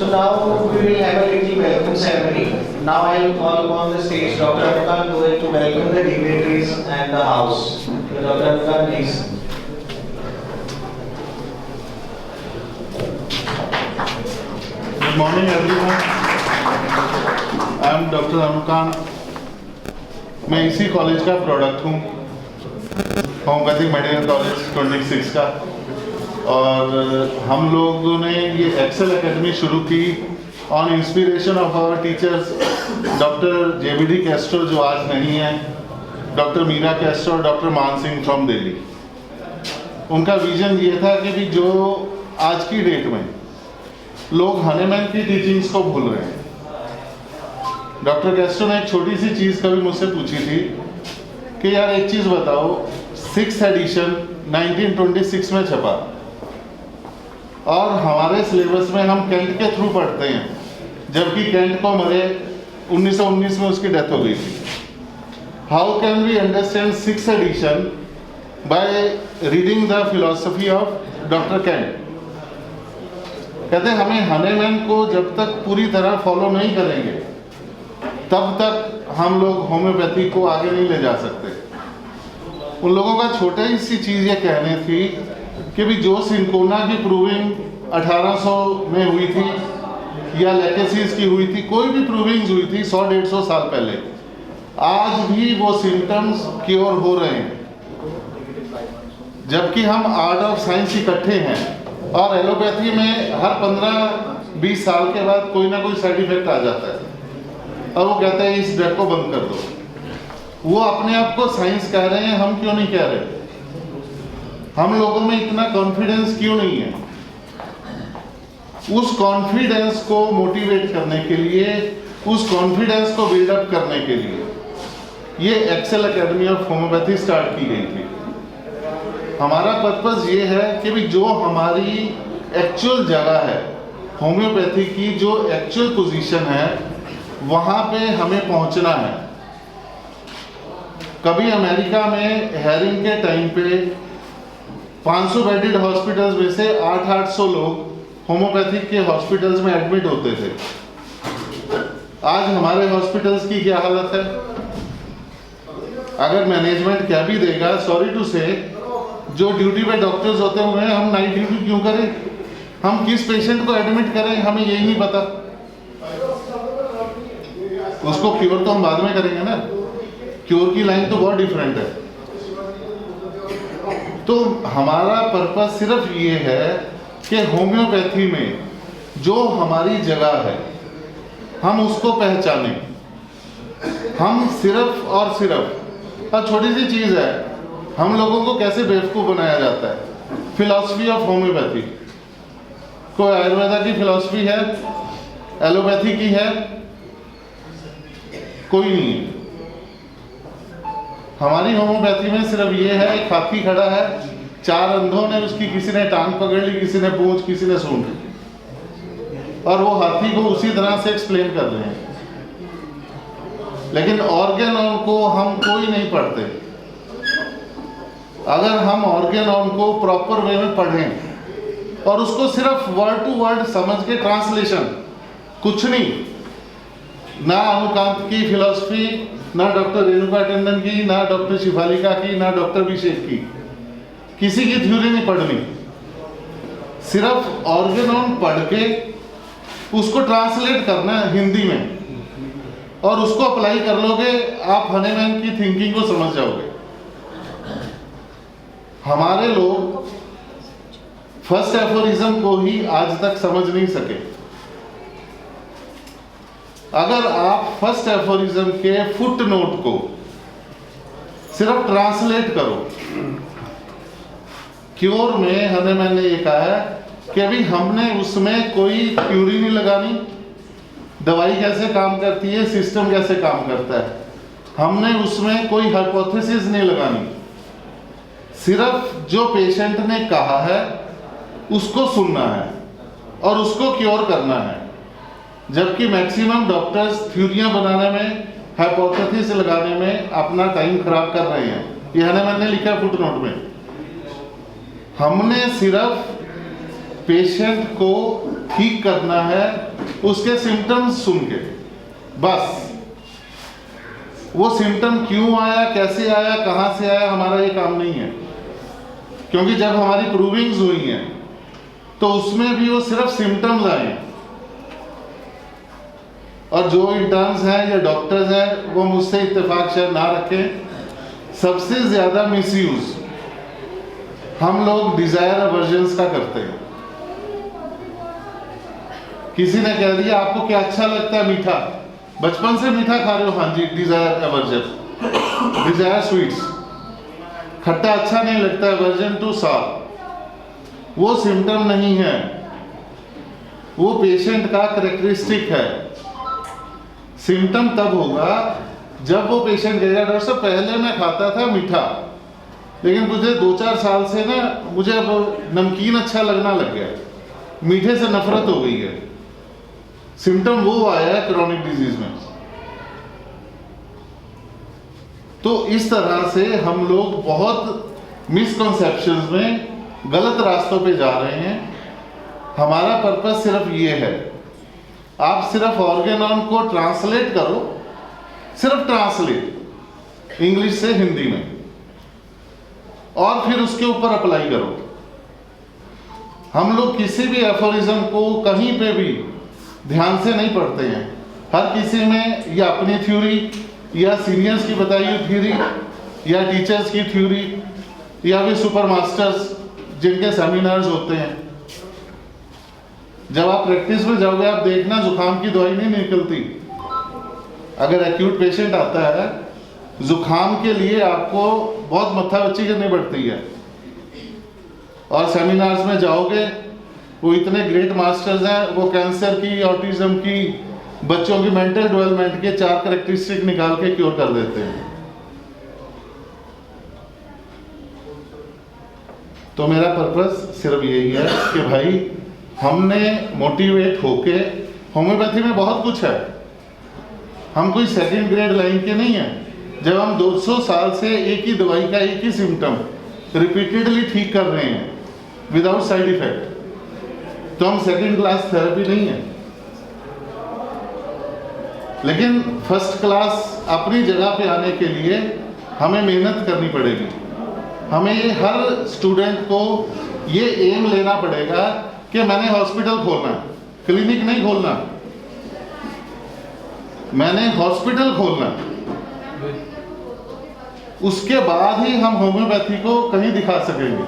So now we will have a little welcome ceremony. Now I will call upon the stage Dr. Anukan to welcome the dignitaries and the house. So Dr. Anukan, please. Good morning everyone. I am Dr. Anukan. मैं इसी college का product हूँ, homeopathic medical college 26 का। और हम लोगों ने ये एक्सेल एकेडमी शुरू की on inspiration of our teachers doctor JBD Castro जो आज नहीं है, डॉक्टर मीरा कैस्ट्रो और डॉक्टर मान सिंह फ्रॉम दिल्ली। उनका विजन ये था कि भी जो आज की डेट में लोग हनीमैन की टीचिंग्स को भूल रहे हैं। डॉक्टर कैस्ट्रो ने एक छोटी सी चीज़ कभी मुझसे पूछी थी कि यार एक चीज़ बताओ, 6th एडिशन 1926 में छपा और हमारे सिलेबस में हम कैंट के थ्रू पढ़ते हैं, जबकि कैंट को मरे 1919 में उसकी डेथ हो गई थी। How can we understand 6th edition by reading the philosophy of doctor Kant? कहते हैं हमें हनीमैन को जब तक पूरी तरह फॉलो नहीं करेंगे तब तक हम लोग होम्योपैथी को आगे नहीं ले जा सकते। उन लोगों का छोटी सी चीज़ ये कहनी थी कि भी जो सिंकोना की प्रूविंग 1800 में हुई थी या लैकेसीज की हुई थी, कोई भी प्रूविंग्स हुई थी 100-150 साल पहले, आज भी वो सिम्टम्स क्योर हो रहे हैं। जबकि हम आर्ट ऑफ साइंस इकट्ठे हैं और एलोपैथी में हर 15-20 साल के बाद कोई ना कोई साइड इफेक्ट आ जाता है और वो कहते हैं इस ड्रग को बंद कर दो। वो अपने आप को साइंस कह रहे हैं, हम क्यों नहीं कह रहे? हम लोगों में इतना कॉन्फिडेंस क्यों नहीं है? उस कॉन्फिडेंस को मोटिवेट करने के लिए, उस कॉन्फिडेंस को बिल्डअप करने के लिए ये Excel Academy of homoeopathy start की गई थी। हमारा पर्पस ये है कि भी जो हमारी एक्चुअल जगह है, होम्योपैथी की जो एक्चुअल पोजीशन है, वहाँ पे हमें पहुँचना है। कभी अमेरिका में हेरिंग के टाइम पे 500 बेडेड हॉस्पिटल्स में से 800 लोग होम्योपैथिक के हॉस्पिटल्स में एडमिट होते थे। आज हमारे हॉस्पिटल्स की क्या हालत है? अगर मैनेजमेंट क्या भी देगा, सॉरी टू से, जो ड्यूटी पे डॉक्टर्स होते हुए हम नाइट ड्यूटी क्यों करें? हम किस पेशेंट को एडमिट करें, हमें यही नहीं पता। उसको क्योर तो हम बाद में करेंगे ना, क्योर की लाइन तो बहुत डिफरेंट है। तो हमारा पर्पस सिर्फ ये है कि होम्योपैथी में जो हमारी जगह है हम उसको पहचानें। हम सिर्फ और सिर्फ, और छोटी सी चीज़ है, हम लोगों को कैसे बेवकूफ़ बनाया जाता है। फिलॉसफी ऑफ होम्योपैथी, कोई आयुर्वेदा की फिलॉसफी है, एलोपैथी की है? कोई नहीं है। हमारी होम्योपैथी में सिर्फ ये है, एक हाथी खड़ा है, 4 अंधों ने उसकी, किसी ने टांग पकड़ ली, किसी ने पूंछ, किसी ने सूंड, और वो हाथी को उसी तरह से एक्सप्लेन कर रहे हैं। लेकिन ऑर्गेनॉन को हम कोई नहीं पढ़ते। अगर हम ऑर्गेनॉन को प्रॉपर वे में पढ़ें और उसको सिर्फ वर्ड टू वर्ड समझ के ट्रांसलेशन, कुछ नहीं, ना अनुकांत की फिलॉसफी, ना डॉक्टर रेणुका टंडन की, ना डॉक्टर शिफालिका की, ना डॉक्टर अभिषेक की, किसी की थ्योरी नहीं पढ़नी। सिर्फ ऑर्गेनॉन पढ़ के उसको ट्रांसलेट करना है हिंदी में, और उसको अप्लाई कर लोगे, आप हनीमैन की थिंकिंग को समझ जाओगे। हमारे लोग फर्स्ट एफोरिज्म को ही आज तक समझ नहीं सके। अगर आप फर्स्ट एफोरिज्म के फुट नोट को सिर्फ ट्रांसलेट करो, क्योर में हनीमैन ने ये कहा है कि अभी हमने उसमें कोई थ्योरी नहीं लगानी, दवाई कैसे काम करती है, सिस्टम कैसे काम करता है, हमने उसमें कोई हाइपोथेसिस नहीं लगानी। सिर्फ जो पेशेंट ने कहा है उसको सुनना है और उसको क्योर करना है। जबकि मैक्सिमम डॉक्टर्स थ्योरियां बनाने में, हाइपोथेसिस लगाने में अपना टाइम खराब कर रहे हैं। ये हनीमैन ने लिखा फुटनोट में। हमने सिर्फ पेशेंट को ठीक करना है उसके सिम्टम्स सुन के, बस। वो सिम्टम क्यों आया, कैसे आया, कहाँ से आया, हमारा ये काम नहीं है। क्योंकि जब हमारी प्रूविंग्स हुई हैं तो उसमें भी वो सिर्फ सिम्टम्स आए हैं। और जो इंटर्न्स हैं या डॉक्टर्स हैं वो मुझसे इत्तेफाक शायद ना रखें, सबसे ज़्यादा मिसयूज हम लोग डिजायर एवर्जन्स का करते हैं। किसी ने कह दिया आपको क्या अच्छा लगता है, मीठा, बचपन से मीठा खा रहे हो, हाँ जी, डिजायर एवर्जन, डिजायर स्वीट्स। खट्टा अच्छा नहीं लगता, एवर्जन टू सार। वो सिम्टम नहीं है, वो पेशेंट का कैरेक्टरिस्टिक है। सिम्टम तब होगा जब वो पेशेंट कहेगा डॉक्टर साहब पहले मैं खाता था मीठा, लेकिन मुझे 2-4 साल से ना मुझे अब नमकीन अच्छा लगना लग गया, मीठे से नफरत हो गई है। सिम्टम वो आया है क्रोनिक डिजीज में। तो इस तरह से हम लोग बहुत मिसकंसेप्शंस में गलत रास्तों पे जा रहे हैं। हमारा पर्पस सिर्फ ये है, आप सिर्फ ऑर्गेनॉन को ट्रांसलेट करो, सिर्फ ट्रांसलेट इंग्लिश से हिंदी में, और फिर उसके ऊपर अप्लाई करो। हम लोग किसी भी एफोरिज्म को कहीं पे भी ध्यान से नहीं पढ़ते हैं। हर किसी में या अपनी थ्योरी या सीनियर्स की बताई हुई थ्योरी या टीचर्स की थ्योरी या फिर सुपर मास्टर्स जिनके सेमिनार्स होते हैं। जब आप प्रैक्टिस में जाओगे आप देखना जुकाम की दवाई नहीं निकलती। अगर एक्यूट पेशेंट आता है जुकाम के लिए आपको बहुत मत्थाबच्ची करनी पड़ती है, और सेमिनार्स में जाओगे वो इतने ग्रेट मास्टर्स हैं, वो कैंसर की, ऑटिज्म की, बच्चों की मेंटल डेवलपमेंट के 4 कैरेक्टरिस्टिक निकाल के क्योर कर देते हैं। तो मेरा पर्पस सिर्फ यही है कि भाई हमने मोटिवेट होके, होम्योपैथी में बहुत कुछ है, हम कोई सेकंड ग्रेड लाइन के नहीं है। जब हम 200 साल से एक ही दवाई का एक ही सिम्टम रिपीटेडली ठीक कर रहे हैं विदाउट साइड इफेक्ट, तो हम सेकंड क्लास थेरेपी नहीं है। लेकिन फर्स्ट क्लास अपनी जगह पे आने के लिए हमें मेहनत करनी पड़ेगी। हमें ये हर स्टूडेंट को ये एम लेना पड़ेगा कि मैंने हॉस्पिटल खोलना, क्लिनिक नहीं खोलना, मैंने हॉस्पिटल खोलना। उसके बाद ही हम होम्योपैथी को कहीं दिखा सकेंगे।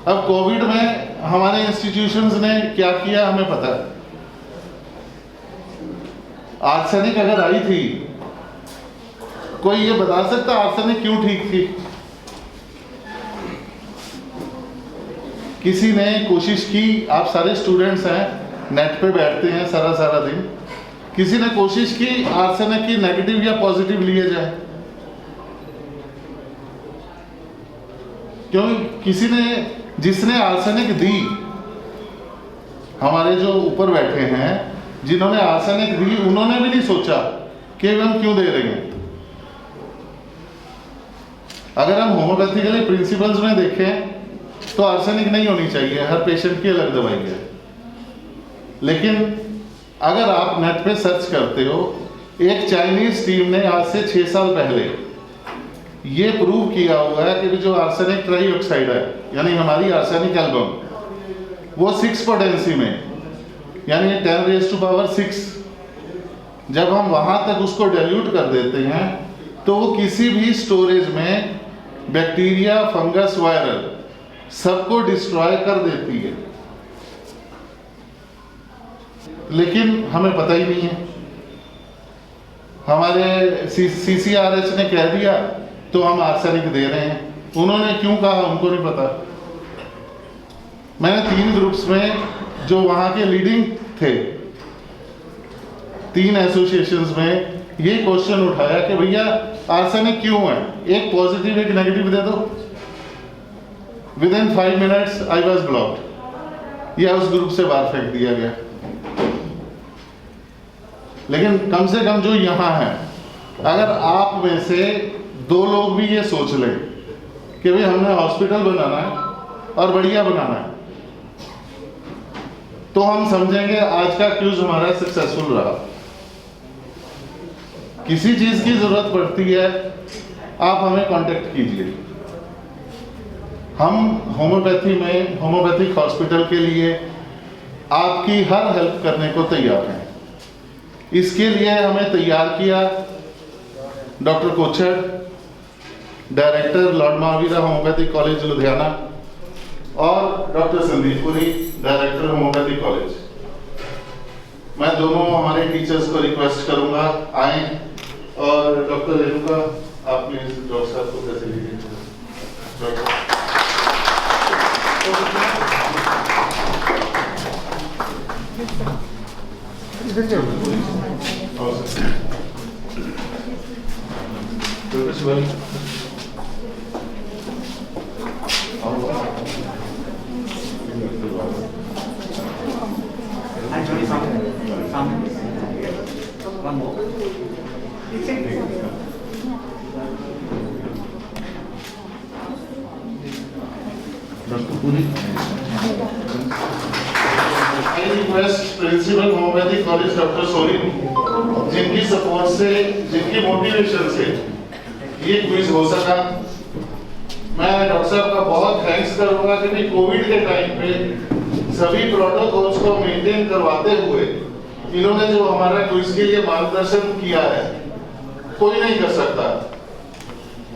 अब कोविड में हमारे इंस्टीट्यूशंस ने क्या किया हमें पता है। आर्सेनिक अगर आई थी, कोई ये बता सकता आर्सेनिक क्यों ठीक थी? किसी ने कोशिश की, आप सारे स्टूडेंट्स हैं, नेट पे बैठते हैं सारा दिन, किसी ने कोशिश की आर्सेनिक की नेगेटिव या पॉजिटिव लिए जाए? क्योंकि किसी ने, जिसने आर्सेनिक दी, हमारे जो ऊपर बैठे हैं जिन्होंने आर्सेनिक दी, उन्होंने भी नहीं सोचा कि हम क्यों दे रहे हैं। अगर हम होम्योपैथिकली प्रिंसिपल्स में देखें तो आर्सेनिक नहीं होनी चाहिए, हर पेशेंट की अलग दवाई है। लेकिन अगर आप नेट पे सर्च करते हो, एक चाइनीज टीम ने आज से 6 साल पहले ये प्रूव किया हुआ है कि जो आर्सेनिक ट्राइऑक्साइड है, यानी हमारी आर्सेनिक एल्बम, वो 6 पोटेंसी में, यानी 10⁻⁶, जब हम वहां तक उसको डाइल्यूट कर देते हैं तो वो किसी भी स्टोरेज में बैक्टीरिया, फंगस, वायरल सबको डिस्ट्रॉय कर देती है। लेकिन हमें पता ही नहीं है। हमारे CCRH ने कह दिया तो हम आर्सेनिक दे रहे हैं। उन्होंने क्यों कहा हमको नहीं पता। मैंने 3 ग्रुप्स में जो वहाँ के लीडिंग थे, 3 एसोसिएशंस में ये क्वेश्चन उठाया कि भैया आर्सेनिक क्यों है, एक पॉजिटिव एक नेगेटिव दे दो। Within 5 minutes I was blocked, या उस ग्रुप से बाहर फेंक दिया गया। लेकिन कम से कम जो यहाँ है, अगर आप में से 2 लोग भी ये सोच लें कि भाई हमने हॉस्पिटल बनाना है और बढ़िया बनाना है, तो हम समझेंगे आज का क्यूज हमारा सक्सेसफुल रहा। किसी चीज की जरूरत पड़ती है आप हमें कांटेक्ट कीजिए। हम होम्योपैथिक हॉस्पिटल के लिए आपकी हर हेल्प करने को तैयार हैं। इसके लिए हमें तैयार किया doctor Kochar, director lord Mahavira homeopathic college Ludhiana, और doctor Sandeep Puri, director homeopathic college. मैं दोनों हमारे टीचर्स को रिक्वेस्ट करूंगा आए, और डॉक्टर रेणुका आप प्लीज डॉक्टर साहब को फैसिलिटी दीजिए। I request Principal homoeopathic college doctor sorry, जिनकी सपोर्ट से, जिनकी मोटिवेशन से ये क्विज हो सका। मैं डॉक्टर साहब का बहुत थैंक्स करूंगा कि कोविड के टाइम पे सभी प्रोटोकॉल्स को मेंटेन करवाते हुए इन्होंने जो हमारा क्विज के लिए मार्गदर्शन किया है कोई नहीं कर सकता,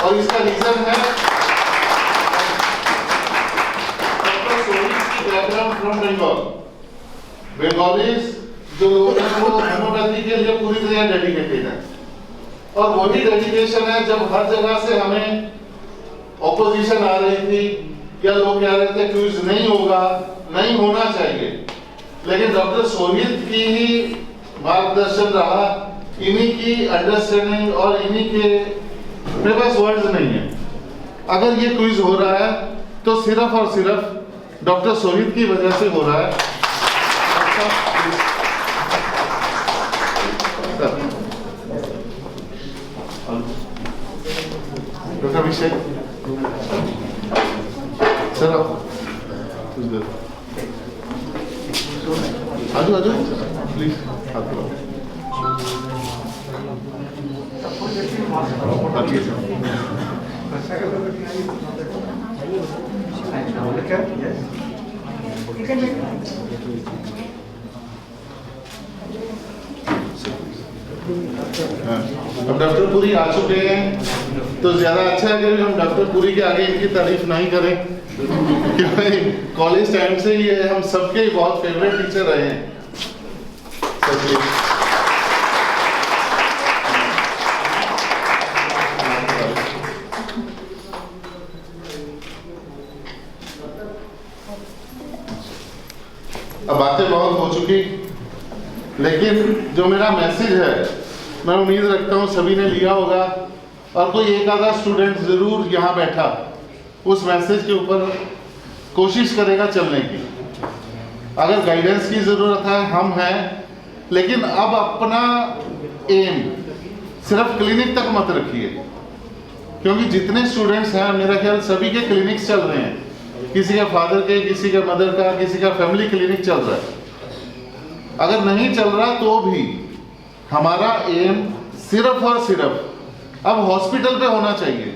और इसका रीजन है डॉक्टर सोरी की बैकग्राउंड फ्रॉम बंगाल। बंगालीज जो लोग हैं वो होम्योपैथी के लिए पूरी तरह डेडिकेटेड है, और वही डेडिकेशन है जब हर जगह से हमें ऑपोजिशन आ रही थी या लोग कह रहे थे क्विज नहीं होगा, नहीं होना चाहिए, लेकिन डॉक्टर सोहित की ही मार्गदर्शन रहा, इन्हीं की अंडरस्टैंडिंग और इन्हीं के, मेरे पास वर्ड्स नहीं है। अगर ये क्विज हो रहा है तो सिर्फ और सिर्फ डॉक्टर सोहित की वजह से हो रहा है। डॉक्टर अभिषेक सर, आजू आजू प्लीज हाथ लगाओ। अब डॉक्टर पुरी आ चुके हैं तो ज्यादा अच्छा है कि हम डॉक्टर पुरी के आगे इनकी तारीफ नहीं करें, क्योंकि कॉलेज टाइम से ये हम सबके बहुत फेवरेट टीचर रहे हैं। अब बातें बहुत हो चुकी, लेकिन जो मेरा मैसेज है मैं उम्मीद रखता हूँ सभी ने लिया होगा, और कोई एक आधा स्टूडेंट जरूर यहाँ बैठा उस मैसेज के ऊपर कोशिश करेगा चलने की। अगर गाइडेंस की ज़रूरत है हम हैं, लेकिन अब अपना एम सिर्फ क्लिनिक तक मत रखिए, क्योंकि जितने स्टूडेंट्स हैं मेरा ख्याल सभी के क्लिनिक्स चल रहे हैं, किसी का फादर के, किसी का मदर का, किसी का फैमिली क्लिनिक चल रहा है। अगर नहीं चल रहा तो भी हमारा एम सिर्फ और सिर्फ अब हॉस्पिटल पे होना चाहिए,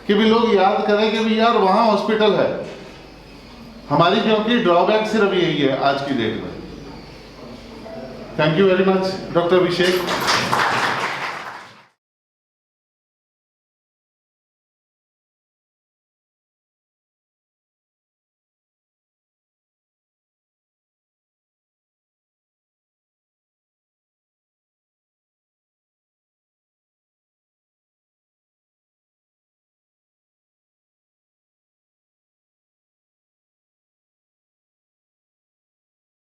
कि भी लोग याद करें कि भी यार वहाँ हॉस्पिटल है हमारी, क्योंकि ड्रॉबैक सिर्फ यही है आज की डेट में। Thank you very much doctor Abhishek.